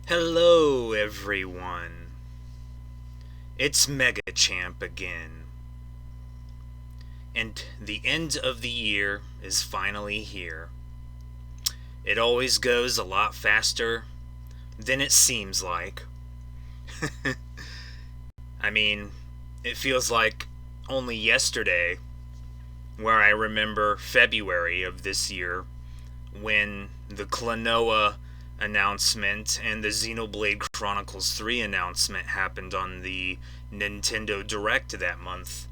Hello, everyone. It's Mega Champ again. And the end of the year is finally here. It always goes a lot faster than it seems like. I mean, it feels like only yesterday where I remember February of this year when the Klonoa announcement and the Xenoblade Chronicles 3 announcement happened on the Nintendo Direct that month.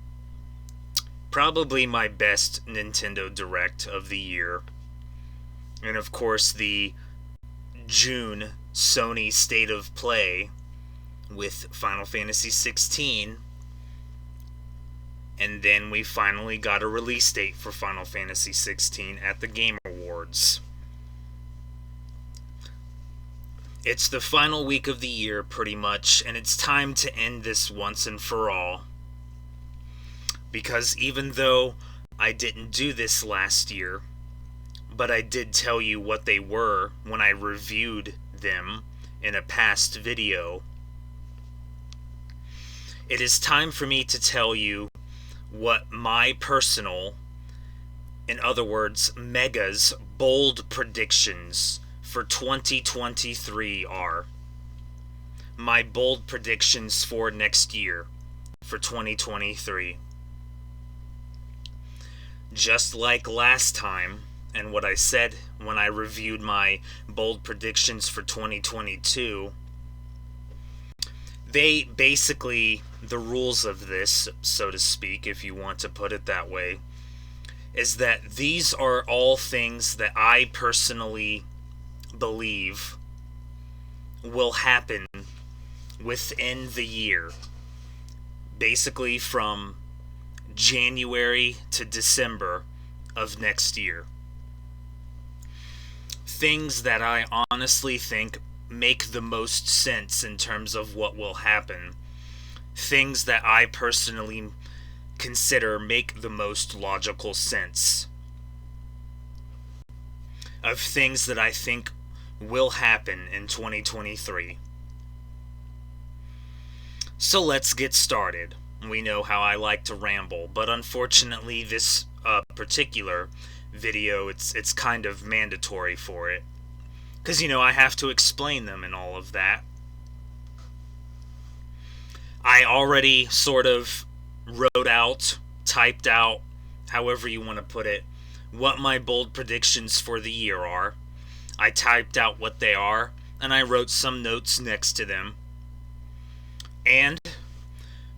Probably my best Nintendo Direct of the year. And of course, the June Sony State of Play with Final Fantasy XVI. And then we finally got a release date for Final Fantasy XVI at the Game Awards. It's the final week of the year, pretty much, and it's time to end this once and for all. Because even though I didn't do this last year, but I did tell you what they were when I reviewed them in a past video, it is time for me to tell you what my personal, in other words, Mega's bold predictions for 2023 are. My bold predictions for next year, for 2023. Just like last time, and what I said when I reviewed my bold predictions for 2022, they basically, the rules of this, so to speak, if you want to put it that way, is that these are all things that I personally believe will happen within the year. Basically from January to December of next year. Things that I honestly think make the most sense in terms of what will happen. Things that I personally consider make the most logical sense. Of things that I think will happen in 2023. So let's get started. We know how I like to ramble, but unfortunately this particular video, it's kind of mandatory for it. Because, I have to explain them and all of that. I already sort of wrote out, typed out, however you want to put it, what my bold predictions for the year are. I typed out what they are, and I wrote some notes next to them. And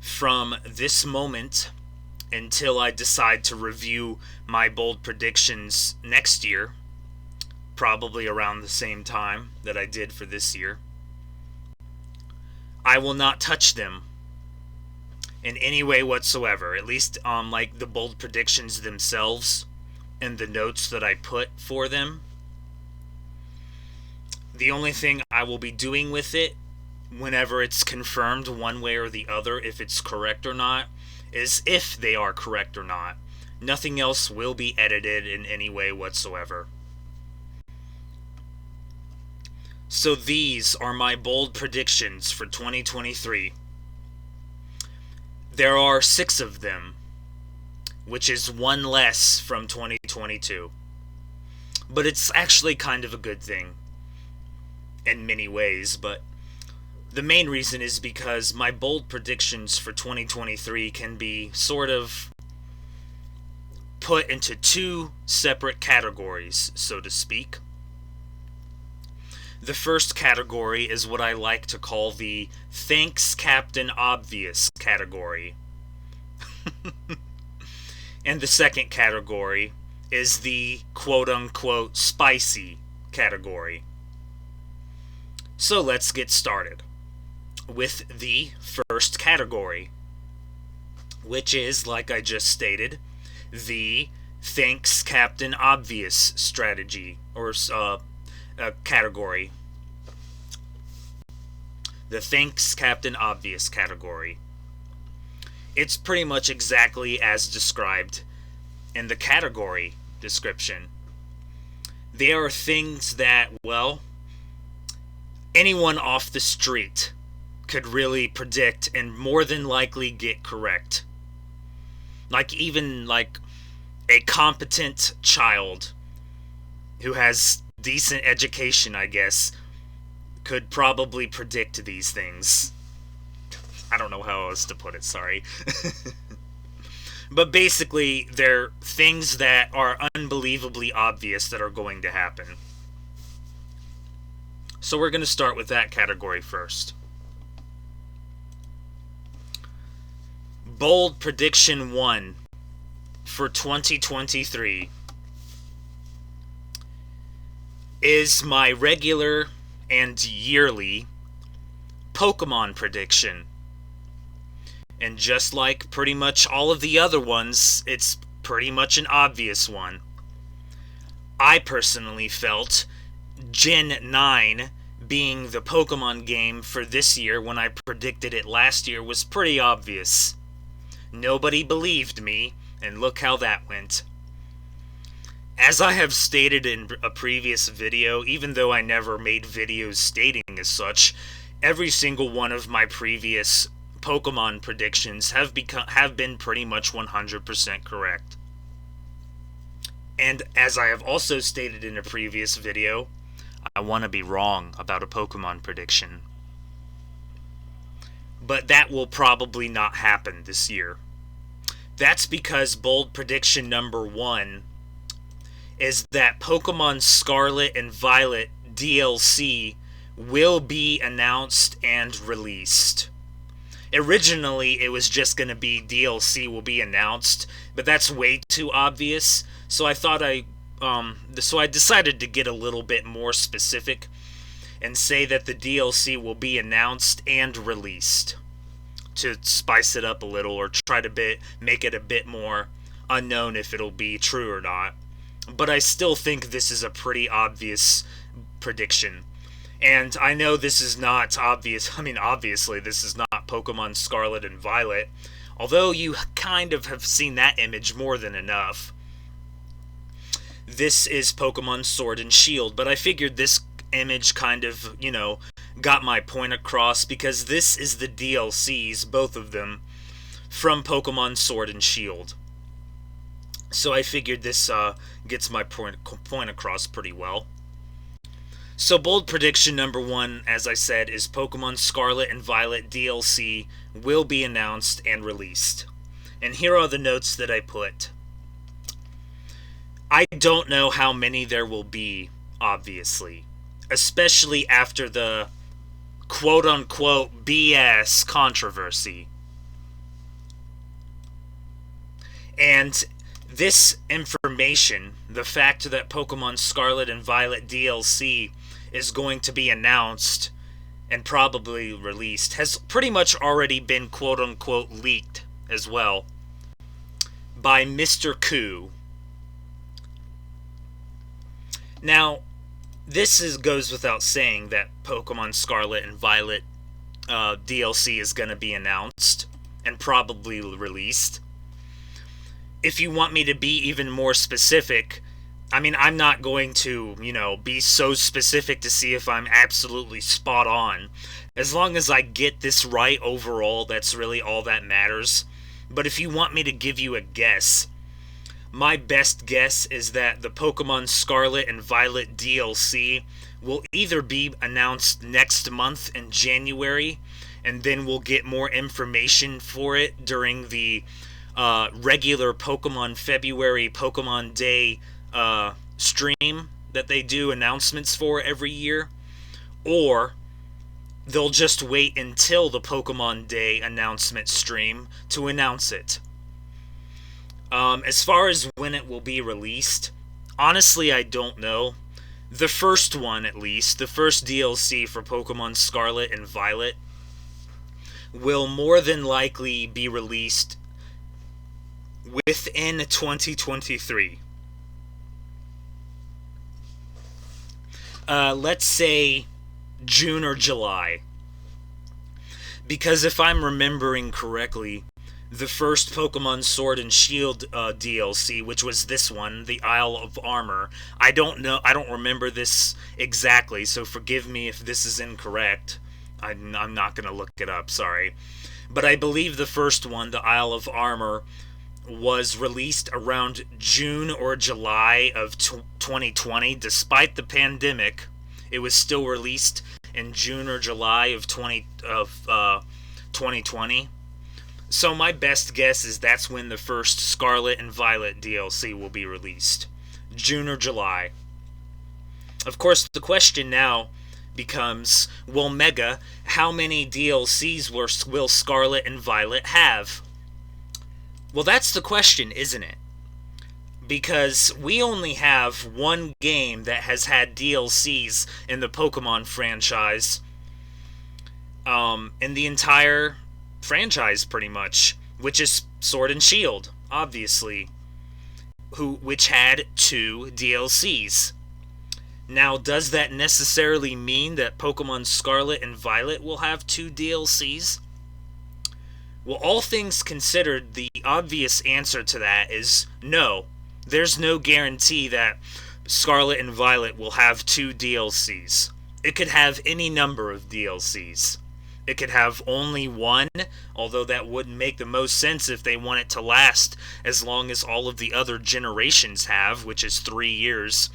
from this moment until I decide to review my bold predictions next year, probably around the same time that I did for this year, I will not touch them in any way whatsoever. At least like the bold predictions themselves and the notes that I put for them. The only thing I will be doing with it, whenever it's confirmed one way or the other, if it's correct or not, is if they are correct or not. Nothing else will be edited in any way whatsoever. So these are my bold predictions for 2023. There are 6 of them, which is one less from 2022. But it's actually kind of a good thing in many ways, but the main reason is because my bold predictions for 2023 can be sort of put into 2 separate categories, so to speak. The first category is what I like to call the Thanks Captain Obvious category. And the second category is the quote-unquote spicy category. So let's get started with the first category, which is, like I just stated, the Thanks Captain Obvious strategy, or category. The Thanks Captain Obvious category. It's pretty much exactly as described in the category description. They are things that, well, anyone off the street could really predict and more than likely get correct. Like even like a competent child who has decent education, I guess, could probably predict these things. I don't know how else to put it, sorry. But basically, they're things that are unbelievably obvious that are going to happen. So we're going to start with that category first. Bold prediction 1 for 2023 is my regular and yearly Pokemon prediction. And just like pretty much all of the other ones, it's pretty much an obvious one. I personally felt Gen 9 being the Pokemon game for this year when I predicted it last year was pretty obvious. Nobody believed me, and look how that went. As I have stated in a previous video, even though I never made videos stating as such, every single one of my previous Pokemon predictions have been pretty much 100% correct. And as I have also stated in a previous video, I want to be wrong about a Pokemon prediction. But that will probably not happen this year. That's because bold prediction number 1 is that Pokemon Scarlet and Violet DLC will be announced and released. Originally, it was just going to be DLC will be announced, but that's way too obvious. So I decided to get a little bit more specific and say that the DLC will be announced and released to spice it up a little or try to make it a bit more unknown if it'll be true or not. But I still think this is a pretty obvious prediction. And I know this is not obvious. I mean, obviously, this is not Pokemon Scarlet and Violet. Although you kind of have seen that image more than enough. This is Pokemon Sword and Shield. But I figured this image kind of, got my point across. Because this is the DLCs, both of them, from Pokemon Sword and Shield. So I figured this gets my point across pretty well. So bold prediction number 1, as I said, is Pokemon Scarlet and Violet DLC will be announced and released. And here are the notes that I put. I don't know how many there will be, obviously. Especially after the quote-unquote BS controversy. And this information, the fact that Pokemon Scarlet and Violet DLC is going to be announced and probably released, has pretty much already been quote-unquote leaked as well by Mr. Koo. Now, this goes without saying that Pokemon Scarlet and Violet DLC is going to be announced and probably released. If you want me to be even more specific, I mean, I'm not going to, be so specific to see if I'm absolutely spot on. As long as I get this right overall, that's really all that matters. But if you want me to give you a guess, my best guess is that the Pokemon Scarlet and Violet DLC will either be announced next month in January, and then we'll get more information for it during the regular Pokemon February Pokemon Day stream that they do announcements for every year, or they'll just wait until the Pokemon Day announcement stream to announce it. As far as when it will be released, honestly, I don't know. The first one, at least, the first DLC for Pokemon Scarlet and Violet will more than likely be released within 2023. Let's say June or July. Because if I'm remembering correctly, the first Pokemon Sword and Shield DLC, which was this one, the Isle of Armor. I don't know, I don't remember this exactly, so forgive me if this is incorrect. I'm not going to look it up, sorry. But I believe the first one, the Isle of Armor, was released around June or July of 2020. Despite the pandemic, it was still released in June or July of 2020. So my best guess is that's when the first Scarlet and Violet DLC will be released. June or July. Of course, the question now becomes, well, Mega, how many DLCs will Scarlet and Violet have? Well, that's the question, isn't it? Because we only have one game that has had DLCs in the Pokemon franchise. In the entire franchise, pretty much. Which is Sword and Shield, obviously. Which had 2 DLCs. Now, does that necessarily mean that Pokemon Scarlet and Violet will have 2 DLCs? Well, all things considered, the obvious answer to that is no. There's no guarantee that Scarlet and Violet will have 2 DLCs. It could have any number of DLCs. It could have only one, although that wouldn't make the most sense if they want it to last as long as all of the other generations have, which is 3 years.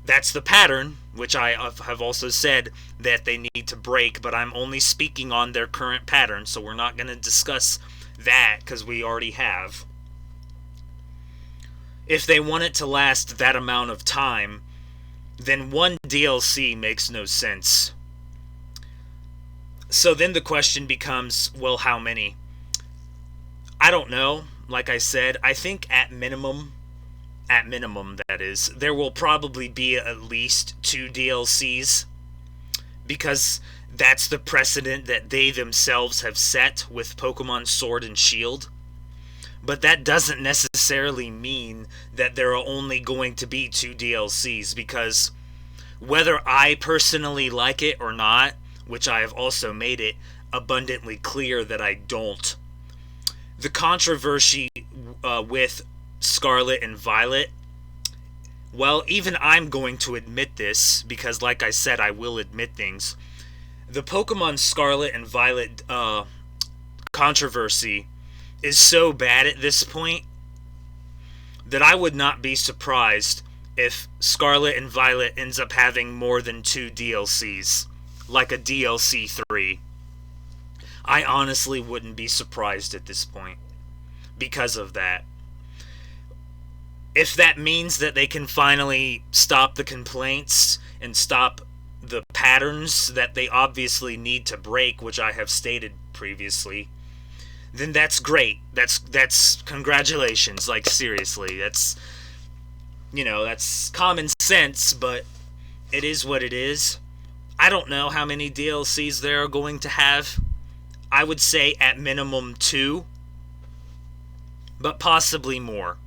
That's the pattern, which I have also said that they need to break, but I'm only speaking on their current pattern, so we're not going to discuss that because we already have. If they want it to last that amount of time, then one DLC makes no sense. So then the question becomes, well, how many? I don't know. Like I said, I think at minimum that is, there will probably be at least 2 DLCs, because that's the precedent that they themselves have set with Pokemon Sword and Shield. But that doesn't necessarily mean that there are only going to be 2 DLCs, because whether I personally like it or not, which I have also made it abundantly clear that I don't, the controversy with Scarlet and Violet, well, even I'm going to admit this, because like I said, I will admit things. The Pokemon Scarlet and Violet controversy is so bad at this point that I would not be surprised if Scarlet and Violet ends up having more than 2 DLCs, like a DLC 3. I honestly wouldn't be surprised at this point because of that. If that means that they can finally stop the complaints and stop the patterns that they obviously need to break, which I have stated previously, then that's great. That's congratulations. Like, seriously, that's common sense, but it is what it is. I don't know how many DLCs they're going to have. I would say at minimum 2, but possibly more.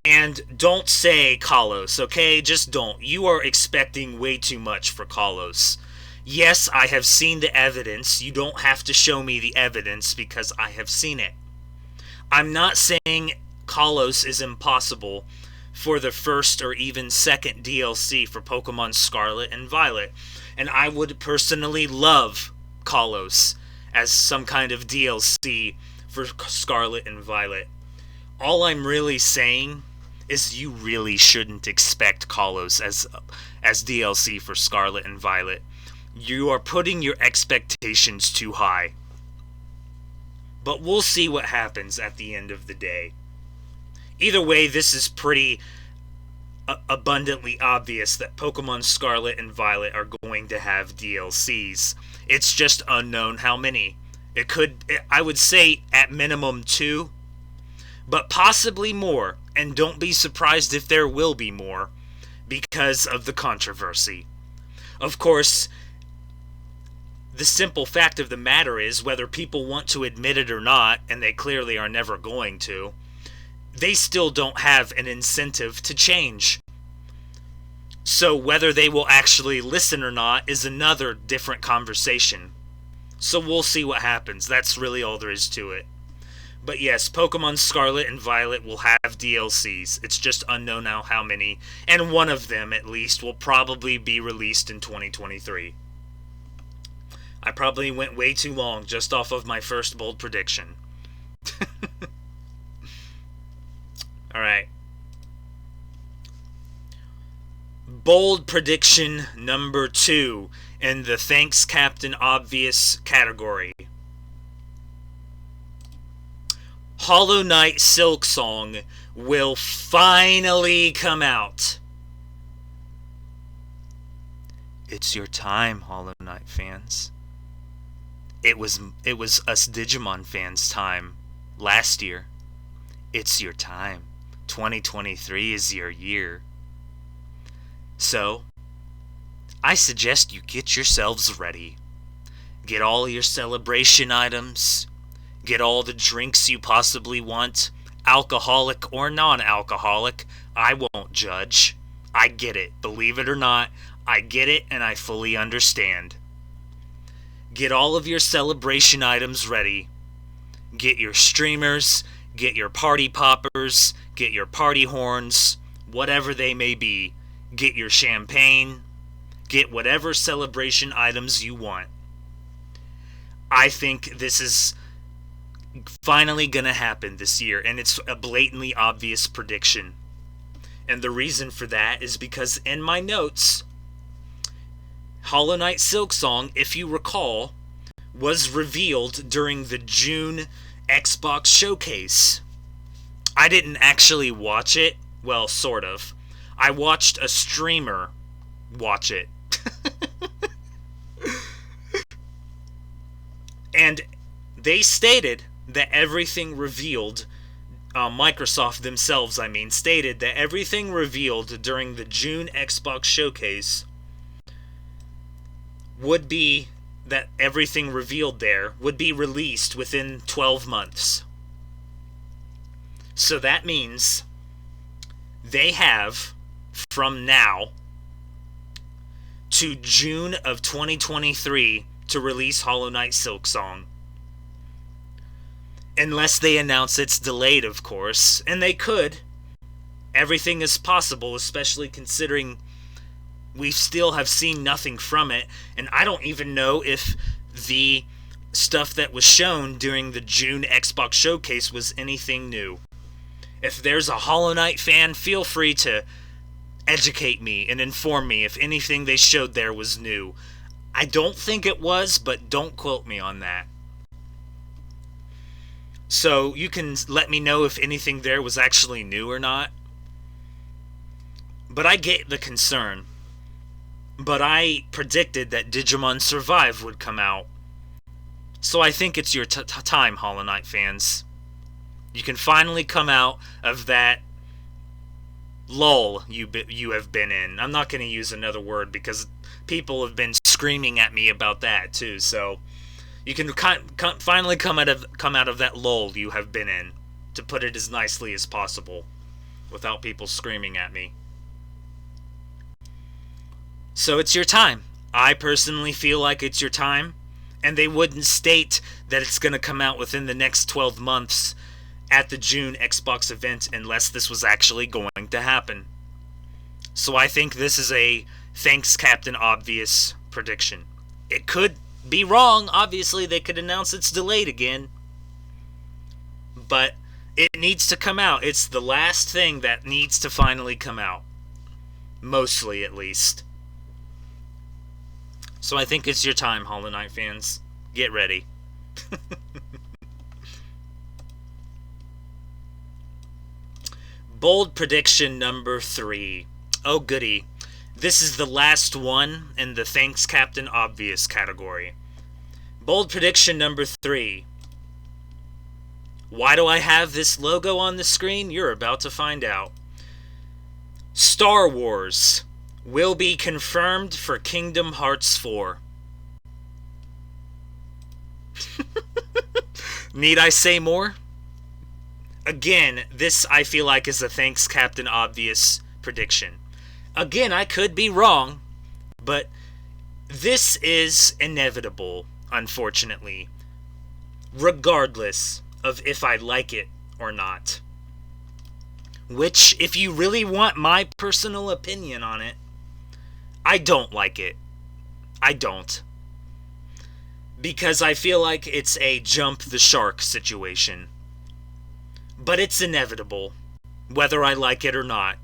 And don't say Kalos, okay? Just don't. You are expecting way too much for Kalos. Yes, I have seen the evidence. You don't have to show me the evidence because I have seen it. I'm not saying Kalos is impossible for the first or even second DLC for Pokemon Scarlet and Violet. And I would personally love Kalos as some kind of DLC for Scarlet and Violet. All I'm really saying is you really shouldn't expect Kalos as DLC for Scarlet and Violet. You are putting your expectations too high. But we'll see what happens at the end of the day. Either way, this is pretty abundantly obvious that Pokemon Scarlet and Violet are going to have DLCs. It's just unknown how many. I would say at minimum 2, but possibly more, and don't be surprised if there will be more, because of the controversy. Of course, the simple fact of the matter is, whether people want to admit it or not, and they clearly are never going to, they still don't have an incentive to change. So whether they will actually listen or not is another different conversation. So we'll see what happens. That's really all there is to it. But yes, Pokemon Scarlet and Violet will have DLCs. It's just unknown now how many, and one of them, at least, will probably be released in 2023. I probably went way too long just off of my first bold prediction. Alright. Bold prediction number 2 in the Thanks Captain Obvious category. Hollow Knight Silksong will finally come out. It's your time, Hollow Knight fans. It was us Digimon fans' time last year. It's your time. 2023 is your year. So, I suggest you get yourselves ready. Get all your celebration items. Get all the drinks you possibly want, alcoholic or non-alcoholic. I won't judge. I get it. Believe it or not, I get it and I fully understand. Get all of your celebration items ready. Get your streamers, get your party poppers, get your party horns, whatever they may be. Get your champagne. Get whatever celebration items you want. I think this is finally gonna happen this year, and it's a blatantly obvious prediction. And the reason for that is because in my notes, Hollow Knight Silksong, if you recall, was revealed during the June Xbox Showcase. I didn't actually watch it. Well, sort of. I watched a streamer watch it. And they stated that everything revealed, Microsoft themselves, stated that everything revealed during the June Xbox Showcase would be, that everything revealed there would be released within 12 months. So that means they have, from now to June of 2023, to release Hollow Knight Silksong. Unless they announce it's delayed, of course. And they could. Everything is possible, especially considering we still have seen nothing from it. And I don't even know if the stuff that was shown during the June Xbox Showcase was anything new. If there's a Hollow Knight fan, feel free to educate me and inform me if anything they showed there was new. I don't think it was, but don't quote me on that. So you can let me know if anything there was actually new or not. But I get the concern. But I predicted that Digimon Survive would come out. So I think it's your time, Hollow Knight fans. You can finally come out of that lull you have been in. I'm not going to use another word because people have been screaming at me about that too. So you can finally come out of that lull you have been in, to put it as nicely as possible, without people screaming at me. So it's your time. I personally feel like it's your time, and they wouldn't state that it's going to come out within the next 12 months at the June Xbox event unless this was actually going to happen. So I think this is a Thanks Captain Obvious prediction. It could be wrong. Obviously, they could announce it's delayed again. But it needs to come out. It's the last thing that needs to finally come out. Mostly, at least. So I think it's your time, Hollow Knight fans. Get ready. Bold prediction number 3. Oh goody. This is the last one in the Thanks Captain Obvious category. Bold prediction number 3. Why do I have this logo on the screen? You're about to find out. Star Wars will be confirmed for Kingdom Hearts 4. Need I say more? Again, this I feel like is a Thanks Captain Obvious prediction. Again, I could be wrong, but this is inevitable. unfortunately, regardless of if I like it or not. Which, if you really want my personal opinion on it, I don't like it. I don't. Because I feel like it's a jump the shark situation. But it's inevitable, whether I like it or not.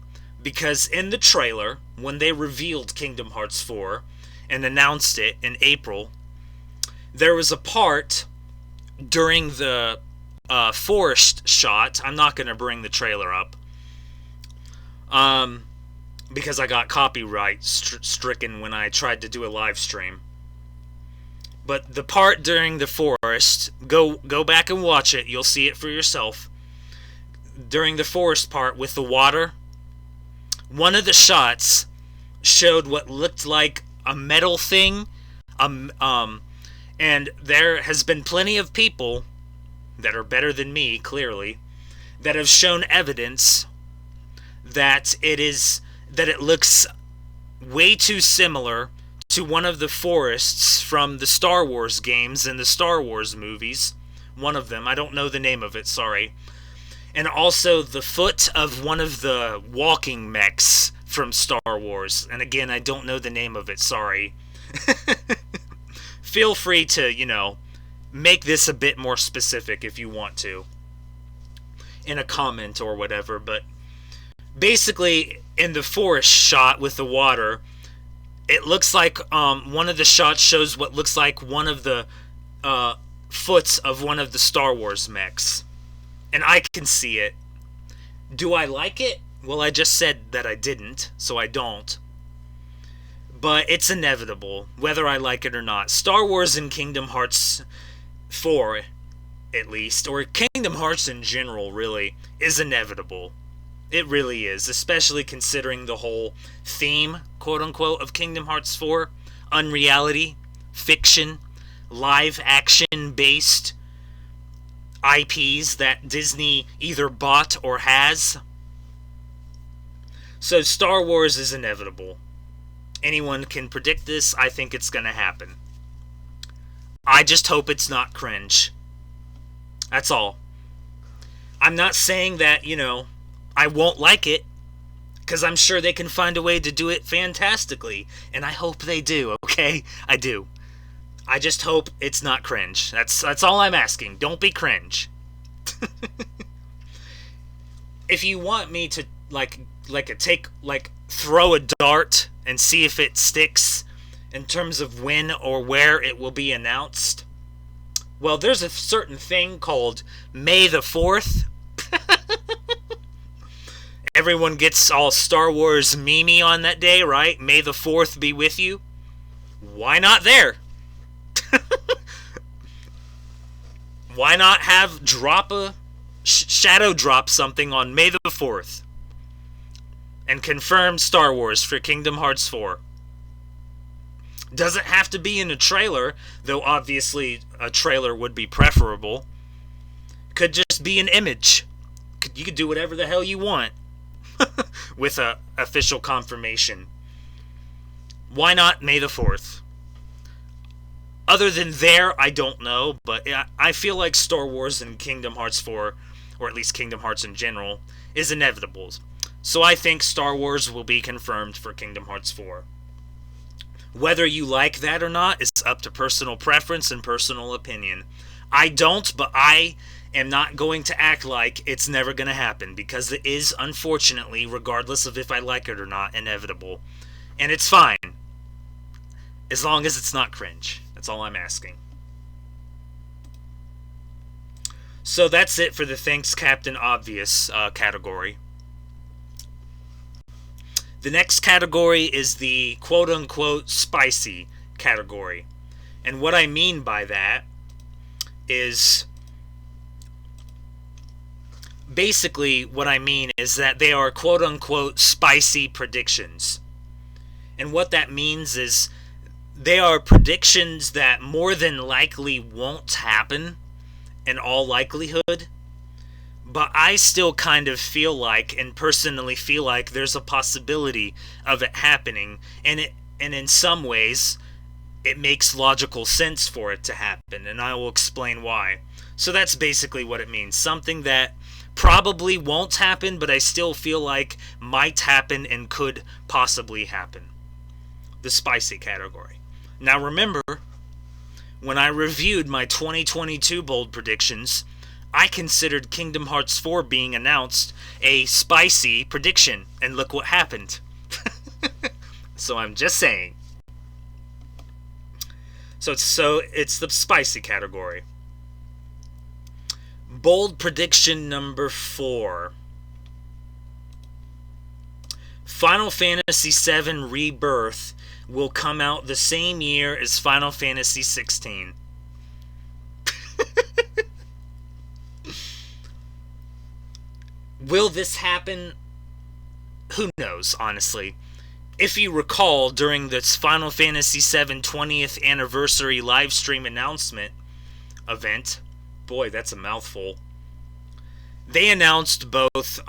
Because in the trailer, when they revealed Kingdom Hearts 4 and announced it in April, there was a part during the forest shot. I'm not going to bring the trailer up. Because I got copyright stricken when I tried to do a live stream. But the part during the forest, go back and watch it. You'll see it for yourself. During the forest part with the water, one of the shots showed what looked like a metal thing. And there has been plenty of people that are better than me, clearly, that have shown evidence that it looks way too similar to one of the forests from the Star Wars games and the Star Wars movies. One of them, I don't know the name of it, sorry. And also the foot of one of the walking mechs from Star Wars. And again, I don't know the name of it, sorry. Feel free to, make this a bit more specific if you want to. In a comment or whatever, but basically, in the forest shot with the water, it looks like one of the shots shows what looks like one of the foots of one of the Star Wars mechs. And I can see it. Do I like it? Well, I just said that I didn't, so I don't. But it's inevitable, whether I like it or not. Star Wars and Kingdom Hearts 4, at least, or Kingdom Hearts in general, really, is inevitable. It really is, especially considering the whole theme, quote-unquote, of Kingdom Hearts 4. Unreality, fiction, live-action-based IPs that Disney either bought or has. So Star Wars is inevitable. Anyone can predict this. I think it's going to happen. I just hope it's not cringe. That's all. I'm not saying that, I won't like it, because I'm sure they can find a way to do it fantastically, and I hope they do, okay? I do. I just hope it's not cringe. That's all I'm asking. Don't be cringe. If you want me to throw a dart and see if it sticks in terms of when or where it will be announced, well, there's a certain thing called May the 4th. Everyone gets all Star Wars meme on that day, right? May the 4th be with you. Why not there? Why not have shadow drop something on May the 4th and confirm Star Wars for Kingdom Hearts 4? Doesn't have to be in a trailer, though obviously a trailer would be preferable. Could just be an image. You could do whatever the hell you want with a official confirmation. Why not May the 4th? Other than there, I don't know, but I feel like Star Wars and Kingdom Hearts 4, or at least Kingdom Hearts in general, is inevitable. So I think Star Wars will be confirmed for Kingdom Hearts 4. Whether you like that or not is up to personal preference and personal opinion. I don't, but I am not going to act like it's never going to happen, because it is, unfortunately, regardless of if I like it or not, inevitable. And it's fine. As long as it's not cringe. That's all I'm asking. So that's it for the Thanks Captain Obvious category. The next category is the quote-unquote spicy category. And what I mean by that is, basically what I mean is that they are quote-unquote spicy predictions. And what that means is they are predictions that more than likely won't happen in all likelihood, but I still kind of feel like, and personally feel like, there's a possibility of it happening, and in some ways, it makes logical sense for it to happen, and I will explain why. So that's basically what it means. Something that probably won't happen, but I still feel like might happen and could possibly happen. The spicy category. Now remember, when I reviewed my 2022 bold predictions, I considered Kingdom Hearts 4 being announced a spicy prediction, and look what happened. So I'm just saying. So it's the spicy category. Bold prediction number 4. Final Fantasy VII Rebirth will come out the same year as Final Fantasy XVI. Will this happen? Who knows, honestly. If you recall, during this Final Fantasy VII 20th Anniversary livestream announcement event, boy, that's a mouthful, they announced both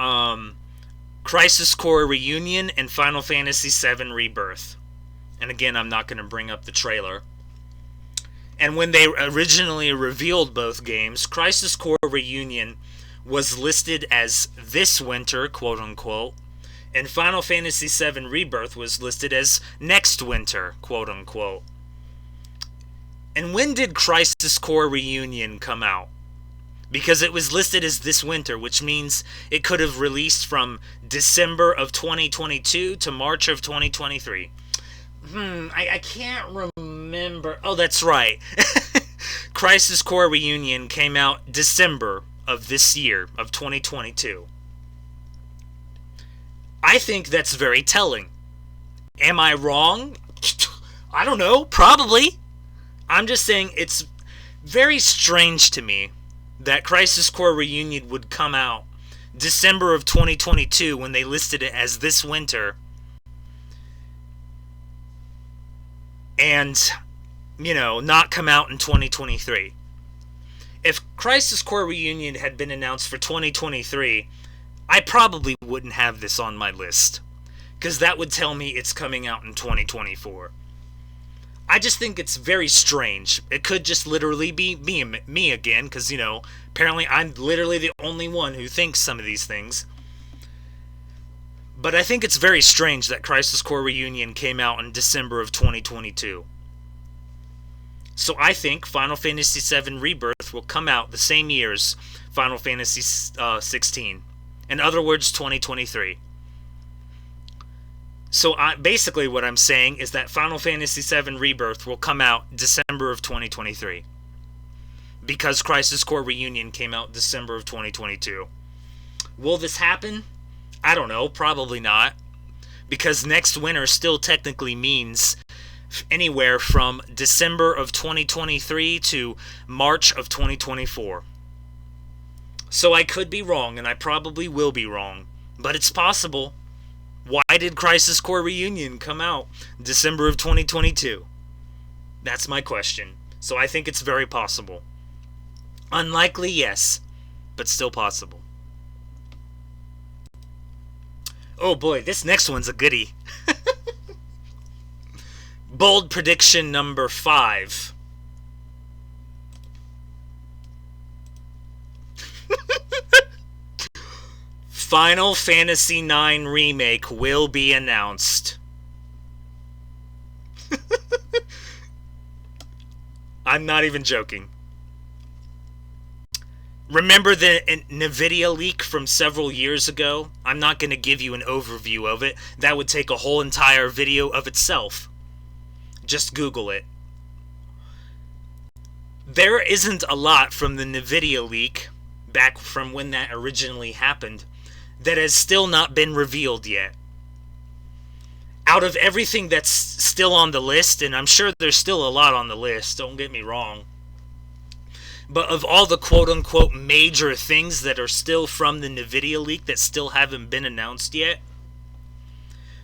Crisis Core Reunion and Final Fantasy VII Rebirth. And again, I'm not going to bring up the trailer. And when they originally revealed both games, Crisis Core Reunion was listed as this winter, quote-unquote, and Final Fantasy VII Rebirth was listed as next winter, quote-unquote. And when did Crisis Core Reunion come out? Because it was listed as this winter, which means it could have released from December of 2022 to March of 2023. I can't remember. Oh, that's right. Crisis Core Reunion came out December of this year, of 2022. I think that's very telling. Am I wrong? I don't know. Probably. I'm just saying it's very strange to me that Crisis Core Reunion would come out December of 2022 when they listed it as this winter. And, not come out in 2023. If Crisis Core Reunion had been announced for 2023, I probably wouldn't have this on my list, because that would tell me it's coming out in 2024. I just think it's very strange. It could just literally be me again, because, apparently I'm literally the only one who thinks some of these things. But I think it's very strange that Crisis Core Reunion came out in December of 2022. So I think Final Fantasy VII Rebirth will come out the same year as Final Fantasy XVI. In other words, 2023. So basically what I'm saying is that Final Fantasy VII Rebirth will come out December of 2023. Because Crisis Core Reunion came out December of 2022. Will this happen? I don't know, probably not. Because next winter still technically means anywhere from December of 2023 to March of 2024. So I could be wrong, and I probably will be wrong. But it's possible. Why did Crisis Core Reunion come out December of 2022? That's my question. So I think it's very possible. Unlikely, yes, but still possible. Oh boy, this next one's a goodie. Bold prediction number 5. Final Fantasy IX Remake will be announced. I'm not even joking. Remember the NVIDIA leak from several years ago? I'm not going to give you an overview of it. That would take a whole entire video of itself. Just Google it. There isn't a lot from the NVIDIA leak, back from when that originally happened, that has still not been revealed yet. Out of everything that's still on the list, and I'm sure there's still a lot on the list, don't get me wrong, but of all the quote-unquote major things that are still from the NVIDIA leak that still haven't been announced yet,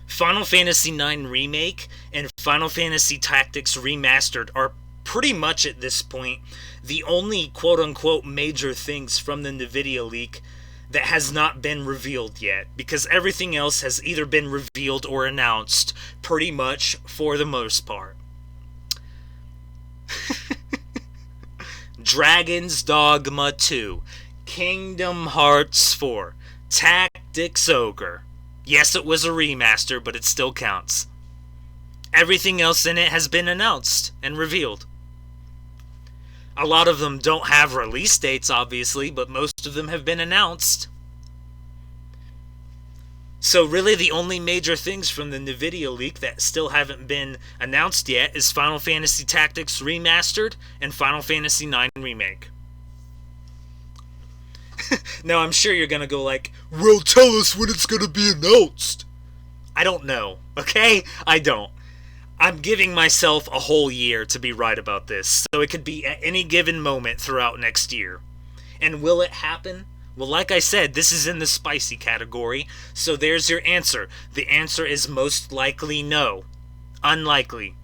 Final Fantasy IX Remake and Final Fantasy Tactics Remastered are pretty much at this point the only quote-unquote major things from the NVIDIA leak that has not been revealed yet, because everything else has either been revealed or announced pretty much for the most part. Dragon's Dogma 2, Kingdom Hearts 4, Tactics Ogre. Yes, it was a remaster, but it still counts. Everything else in it has been announced and revealed. A lot of them don't have release dates, obviously, but most of them have been announced. So really the only major things from the NVIDIA leak that still haven't been announced yet is Final Fantasy Tactics Remastered and Final Fantasy IX Remake. Now I'm sure you're going to go like, well, tell us when it's going to be announced. I don't know, okay? I don't. I'm giving myself a whole year to be right about this, so it could be at any given moment throughout next year. And will it happen? Well, like I said, this is in the spicy category, so there's your answer. The answer is most likely no. Unlikely.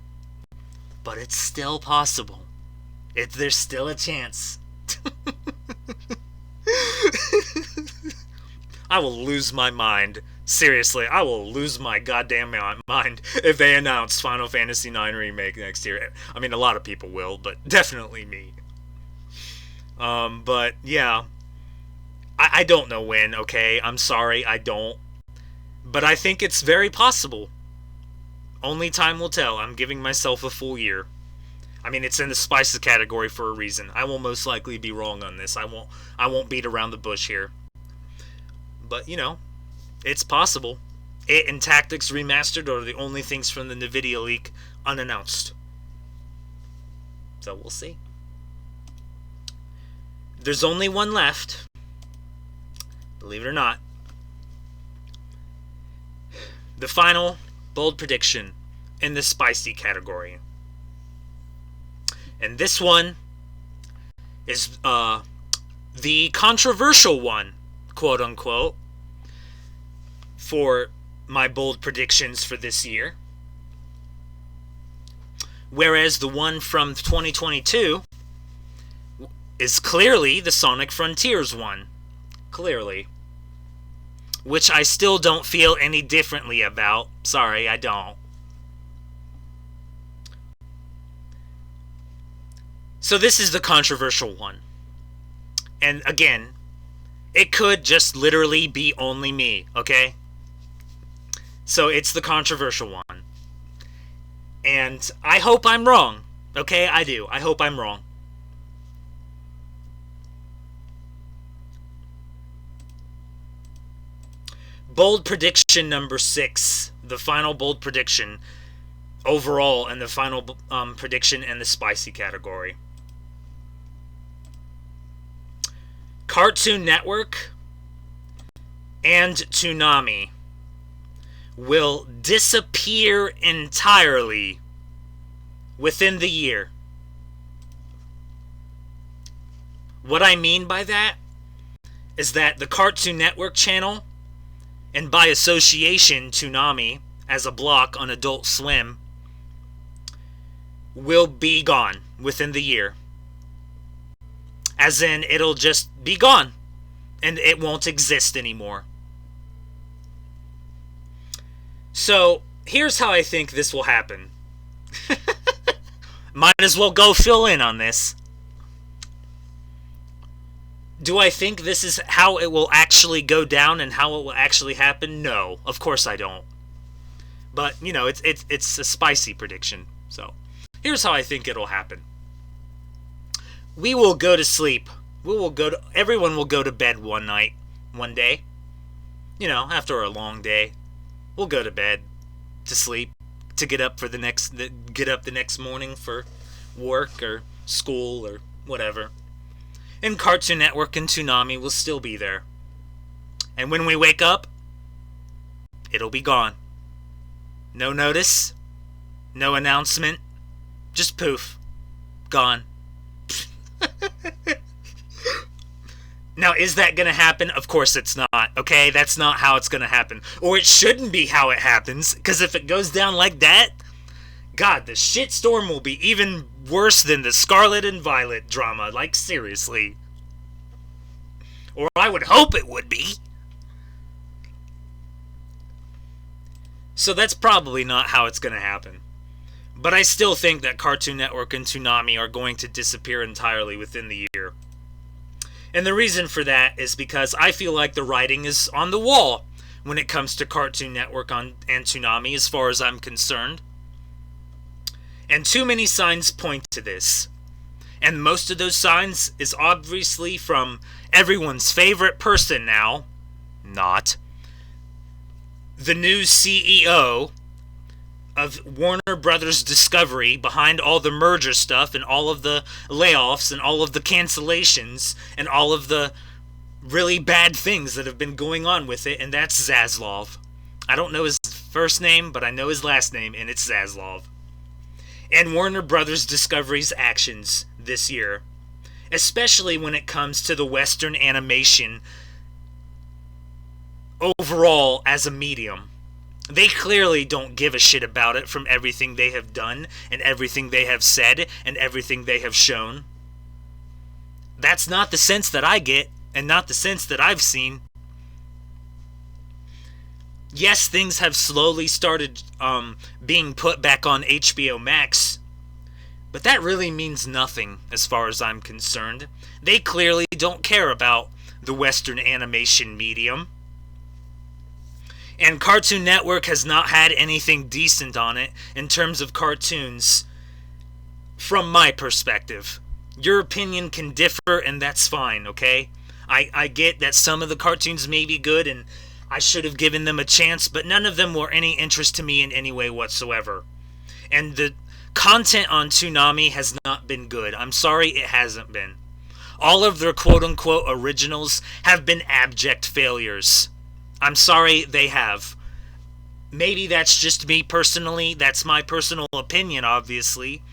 But it's still possible. There's still a chance. I will lose my mind. Seriously, I will lose my goddamn mind if they announce Final Fantasy IX Remake next year. I mean, a lot of people will, but definitely me. But, yeah. I don't know when, okay? I'm sorry, I don't. But I think it's very possible. Only time will tell. I'm giving myself a full year. I mean, it's in the spices category for a reason. I will most likely be wrong on this. I won't beat around the bush here. But, you know, it's possible. It and Tactics Remastered are the only things from the NVIDIA leak unannounced. So we'll see. There's only one left. Believe it or not. The final bold prediction in the spicy category. And this one is the controversial one, quote unquote, for my bold predictions for this year. Whereas the one from 2022 is clearly the Sonic Frontiers one. Clearly. Which I still don't feel any differently about. Sorry, I don't. So this is the controversial one. And again, it could just literally be only me, okay? So it's the controversial one. And I hope I'm wrong, okay? I do. I hope I'm wrong. Bold prediction number 6. The final bold prediction overall and the final prediction in the spicy category. Cartoon Network and Toonami will disappear entirely within the year. What I mean by that is that the Cartoon Network channel, and by association Toonami as a block on Adult Swim, will be gone within the year. As in, it'll just be gone, and it won't exist anymore. So, here's how I think this will happen. Might as well go fill in on this. Do I think this is how it will actually go down and how it will actually happen? No, of course I don't. But, you know, it's a spicy prediction. So, here's how I think it'll happen. We will go to sleep. Everyone will go to bed one day. You know, after a long day. We'll go to bed, to sleep, to get up the next morning for work or school or whatever. And Cartoon Network and Toonami will still be there. And when we wake up, it'll be gone. No notice, no announcement, just poof, gone. Now, is that going to happen? Of course it's not, okay? That's not how it's going to happen. Or it shouldn't be how it happens, because if it goes down like that, God, the shitstorm will be even worse than the Scarlet and Violet drama. Like, seriously. Or I would hope it would be. So that's probably not how it's going to happen. But I still think that Cartoon Network and Toonami are going to disappear entirely within the year. And the reason for that is because I feel like the writing is on the wall when it comes to Cartoon Network and Toonami, as far as I'm concerned. And too many signs point to this. And most of those signs is obviously from everyone's favorite person now, not the new CEO of Warner Brothers Discovery, behind all the merger stuff and all of the layoffs and all of the cancellations and all of the really bad things that have been going on with it, and that's Zaslav. I don't know his first name, but I know his last name, and it's Zaslav. And Warner Brothers Discovery's actions this year, especially when it comes to the Western animation overall as a medium. They clearly don't give a shit about it from everything they have done and everything they have said and everything they have shown. That's not the sense that I get and not the sense that I've seen. Yes, things have slowly started being put back on HBO Max, but that really means nothing as far as I'm concerned. They clearly don't care about the Western animation medium. And Cartoon Network has not had anything decent on it in terms of cartoons from my perspective. Your opinion can differ, and that's fine, okay? I get that some of the cartoons may be good, and I should have given them a chance, but none of them were any interest to me in any way whatsoever. And the content on Toonami has not been good. I'm sorry, it hasn't been. All of their quote-unquote originals have been abject failures. I'm sorry, they have. Maybe that's just me personally. That's my personal opinion, obviously.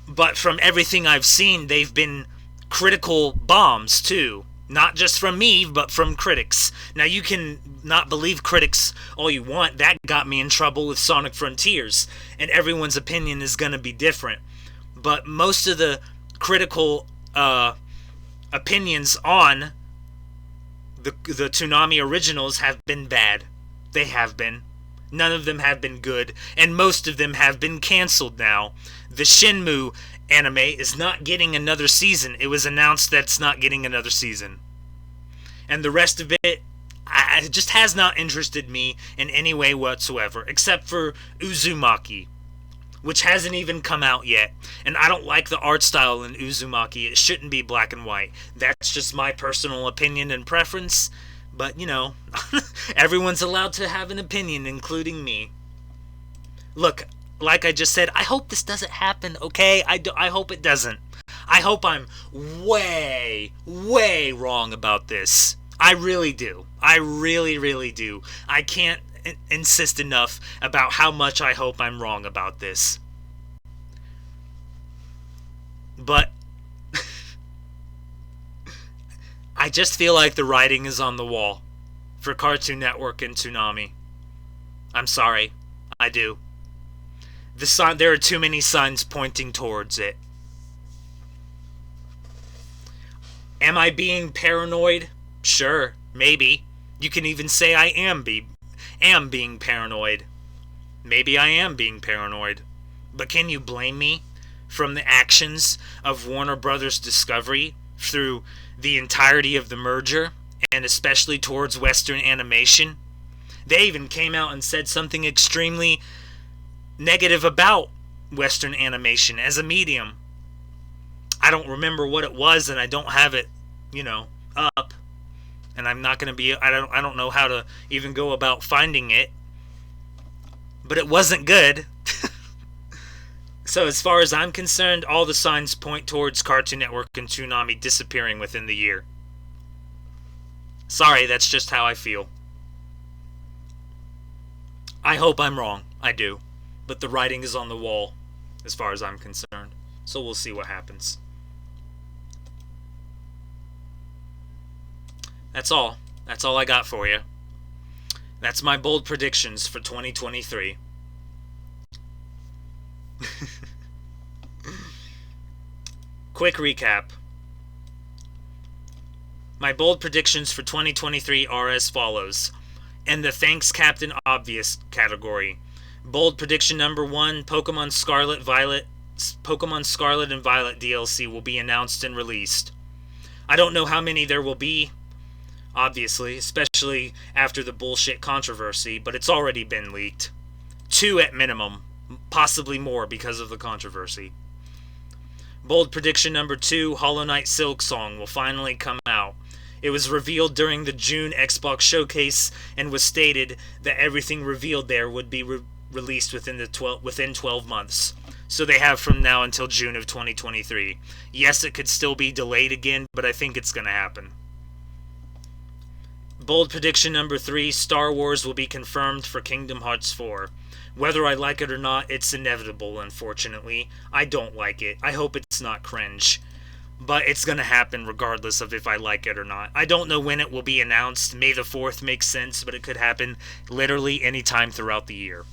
But from everything I've seen, they've been critical bombs, too. Not just from me, but from critics. Now, you can not believe critics all you want. That got me in trouble with Sonic Frontiers. And everyone's opinion is going to be different. But most of the critical opinions on the Toonami originals have been bad. They have been. None of them have been good, and most of them have been canceled now. The Shenmue anime is not getting another season. It was announced that it's not getting another season. And the rest of it just has not interested me in any way whatsoever, except for Uzumaki, which hasn't even come out yet. And I don't like the art style in Uzumaki. It shouldn't be black and white. That's just my personal opinion and preference. But, you know, everyone's allowed to have an opinion, including me. Look, like I just said, I hope this doesn't happen, okay? I hope it doesn't. I hope I'm way, way wrong about this. I really do. I really, really do. I can't insist enough about how much I hope I'm wrong about this. But I just feel like the writing is on the wall for Cartoon Network and Toonami. I'm sorry. I do. There are too many signs pointing towards it. Am I being paranoid? Sure, maybe. You can even say I am being paranoid. Maybe I am being paranoid. But can you blame me from the actions of Warner Brothers Discovery through the entirety of the merger, and especially towards Western animation? They even came out and said something extremely negative about Western animation as a medium. I don't remember what it was, and I don't have it, up. And I'm not going to be, I don't know how to even go about finding it. But it wasn't good. So as far as I'm concerned, all the signs point towards Cartoon Network and Toonami disappearing within the year. Sorry, that's just how I feel. I hope I'm wrong. I do. But the writing is on the wall, as far as I'm concerned. So we'll see what happens. That's all. That's all I got for you. That's my bold predictions for 2023. Quick recap. My bold predictions for 2023 are as follows. In the Thanks Captain Obvious category, Bold prediction number 1, Pokemon Scarlet and Violet DLC will be announced and released. I don't know how many there will be, obviously, especially after the bullshit controversy, but it's already been leaked. 2 at minimum, possibly more because of the controversy. Bold prediction number 2, Hollow Knight Silksong will finally come out. It was revealed during the June Xbox showcase and was stated that everything revealed there would be released within 12 months. So they have from now until June of 2023. Yes, it could still be delayed again, but I think it's going to happen. Bold prediction number 3, Star Wars will be confirmed for Kingdom Hearts 4. Whether I like it or not, it's inevitable, unfortunately. I don't like it. I hope it's not cringe. But it's going to happen regardless of if I like it or not. I don't know when it will be announced. May the 4th makes sense, but it could happen literally any time throughout the year.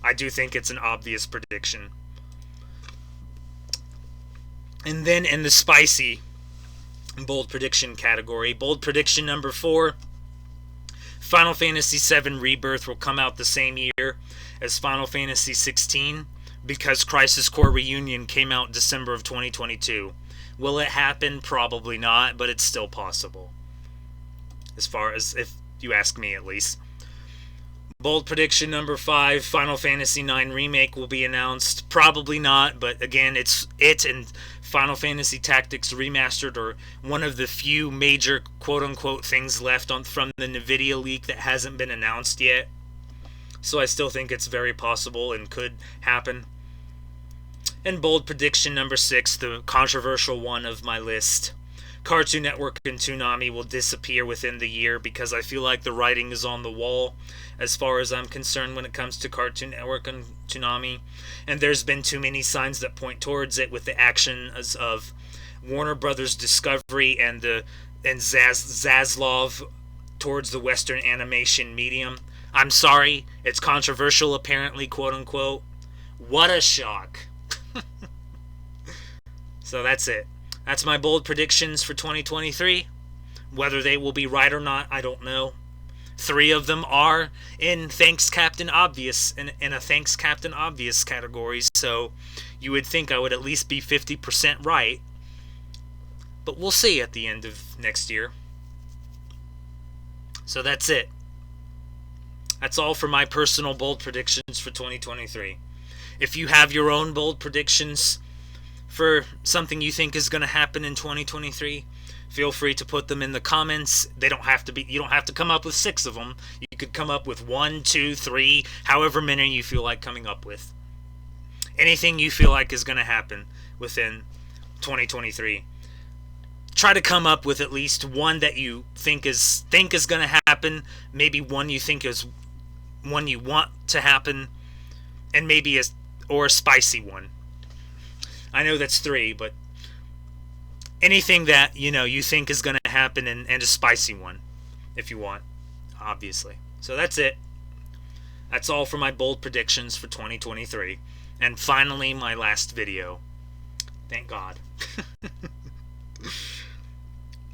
I do think it's an obvious prediction. And then in the spicy bold prediction category, bold prediction number 4, Final Fantasy VII Rebirth will come out the same year as Final Fantasy XVI because Crisis Core Reunion came out December of 2022. Will it happen? Probably not, but it's still possible. As far as, if you ask me at least. Bold prediction number 5, Final Fantasy IX Remake will be announced. Probably not, but again, it and Final Fantasy Tactics Remastered are one of the few major quote-unquote things left from the NVIDIA leak that hasn't been announced yet. So I still think it's very possible and could happen. And bold prediction number 6, the controversial one of my list. Cartoon Network and Toonami will disappear within the year because I feel like the writing is on the wall as far as I'm concerned when it comes to Cartoon Network and Toonami. And there's been too many signs that point towards it with the actions of Warner Brothers Discovery and Zaslav towards the Western animation medium. I'm sorry, it's controversial apparently, quote unquote. What a shock. So that's it. That's my bold predictions for 2023. Whether they will be right or not, I don't know. 3 of them are in Thanks Captain Obvious, in a Thanks Captain Obvious category, so you would think I would at least be 50% right. But we'll see at the end of next year. So that's it. That's all for my personal bold predictions for 2023. If you have your own bold predictions for something you think is going to happen in 2023, feel free to put them in the comments. They don't have to be, you don't have to come up with 6 of them. You could come up with 1, 2, 3, however many you feel like coming up with. Anything you feel like is going to happen within 2023. Try to come up with at least one that you think is going to happen, maybe one you think is one you want to happen, and maybe a spicy one. I know that's 3, but anything that, you think is going to happen and a spicy one, if you want, obviously. So that's it. That's all for my bold predictions for 2023. And finally, my last video. Thank God.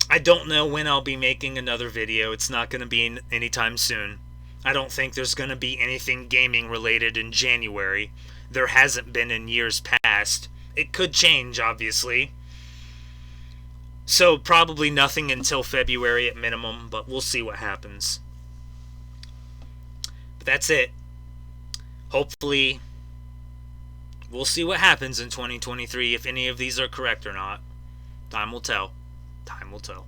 I don't know when I'll be making another video. It's not going to be anytime soon. I don't think there's going to be anything gaming related in January. There hasn't been in years past. It could change, obviously. So probably nothing until February at minimum, but we'll see what happens. But that's it. Hopefully, we'll see what happens in 2023, if any of these are correct or not. Time will tell. Time will tell.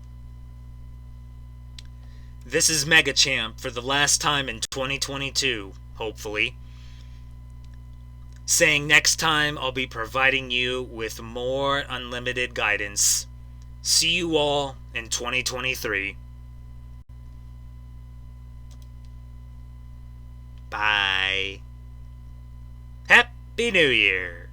This is Mega Champ for the last time in 2022, hopefully. Saying next time I'll be providing you with more unlimited guidance. See you all in 2023. Bye. Happy New Year.